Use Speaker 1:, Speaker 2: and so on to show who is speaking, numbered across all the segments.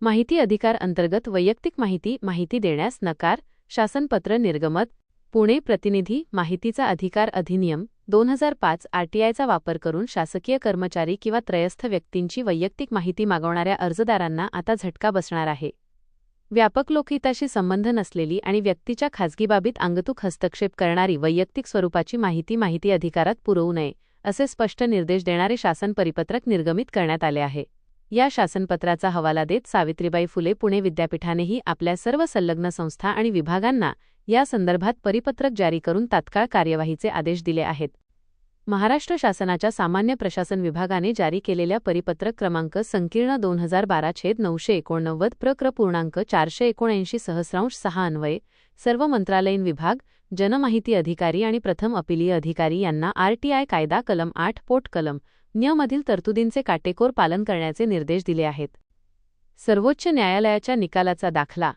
Speaker 1: माहिती अधिकार अंतर्गत वैयक्तिक माहिती देण्यास नकार. शासनपत्र निर्गमत. पुणे प्रतिनिधी. माहितीचा अधिकार अधिनियम 2005 आरटीआयचा वापर करून शासकीय कर्मचारी किंवा त्रयस्थ व्यक्तींची वैयक्तिक माहिती मागवणाऱ्या अर्जदारांना आता झटका बसणार आहे. व्यापक लोकहिताशी संबंध नसलेली आणि व्यक्तीच्या खासगी बाबीत अंगतूक हस्तक्षेप करणारी वैयक्तिक स्वरूपाची माहिती अधिकारात पुरवू नये असे स्पष्ट निर्देश देणारे शासन परिपत्रक निर्गमित करण्यात आले आहे. या शासनपत्राचा हवाला देत सावित्रीबाई फुले पुणे विद्यापीठानेही आपल्या सर्व संलग्न संस्था आणि विभागांना या संदर्भात परिपत्रक जारी करून तात्काळ कार्यवाहीचे आदेश दिले आहेत. महाराष्ट्र शासनाच्या सामान्य प्रशासन विभागाने जारी केलेल्या परिपत्रक क्रमांक संकीर्ण 2012/989 प्रक्र.479/6 अन्वये सर्व मंत्रालयीन विभाग, जनमाहिती अधिकारी आणि प्रथम अपीलीय अधिकारी यांना आरटीआय कायदा कलम 8 पोट कलम न्य मधील तरतुदींचे काटेकोर पालन करण्याचे निर्देश दिले आहेत. सर्वोच्च न्यायालयाच्या निकालाचा दाखला.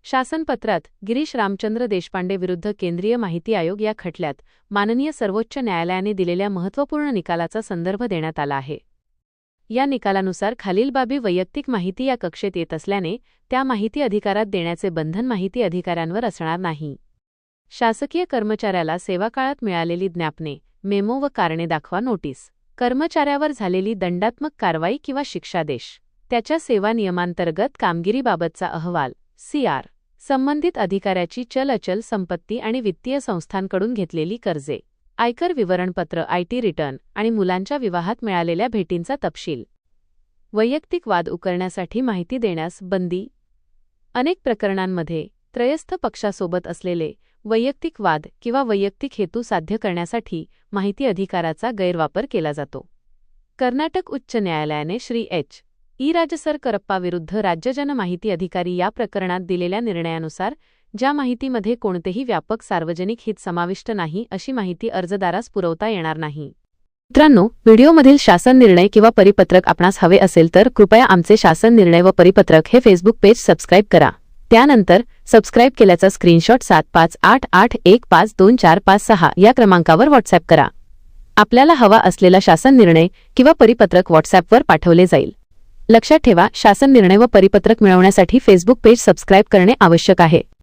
Speaker 1: शासनपत्रात गिरीश रामचंद्र देशपांडे विरुद्ध केंद्रीय माहिती आयोग या खटल्यात माननीय सर्वोच्च न्यायालयाने दिलेल्या महत्त्वपूर्ण निकालाचा संदर्भ देण्यात आला आहे. या निकालानुसार खालील बाबी वैयक्तिक माहिती या कक्षेत येत असल्याने त्या माहिती अधिकारात देण्याचे बंधन माहिती अधिकाऱ्यांवर असणार नाही. शासकीय कर्मचाऱ्याला सेवाकाळात मिळालेली ज्ञापने, मेमो व कारणे दाखवा नोटीस. कर्मचाऱ्यावर झालेली दंडात्मक कारवाई किंवा शिक्षादेश. त्याच्या सेवा नियमांतर्गत कामगिरीबाबतचा अहवाल CR. संबंधित अधिकाऱ्याची चल अचल संपत्ती आणि वित्तीय संस्थांकडून घेतलेली कर्जे. आयकर विवरणपत्र IT रिटर्न आणि मुलांच्या विवाहात मिळालेल्या भेटींचा तपशील. वैयक्तिक वाद उकरण्यासाठी माहिती देण्यास बंदी. अनेक प्रकरणांमध्ये त्रयस्थ पक्षासोबत असलेले वैयक्तिक वाद किंवा वैयक्तिक हेतू साध्य करण्यासाठी माहिती अधिकाराचा गैरवापर केला जातो. कर्नाटक उच्च न्यायालयाने श्री H.E. राजसर करप्पा विरुद्ध राज्य जनमाहिती अधिकारी या प्रकरणात दिलेल्या निर्णयानुसार ज्या माहितीमध्ये कोणतेही व्यापक सार्वजनिक हित समाविष्ट नाही अशी माहिती अर्जदारास पुरवता येणार नाही. मित्रांनो, व्हिडिओमधील शासन निर्णय किंवा परिपत्रक आपणास हवे असेल तर कृपया आमचे शासन निर्णय व परिपत्रक हे फेसबुक पेज सबस्क्राईब करा. त्यानंतर सबस्क्राईब केल्याचा स्क्रीनशॉट 7588152456 या क्रमांकावर व्हॉट्सॲप करा. आपल्याला हवा असलेला शासन निर्णय किंवा परिपत्रक व्हॉट्सॲपवर पाठवले जाईल. लक्षात ठेवा, शासन निर्णय व परिपत्रक मिळवण्यासाठी फेसबुक पेज सबस्क्राईब करणे आवश्यक आहे.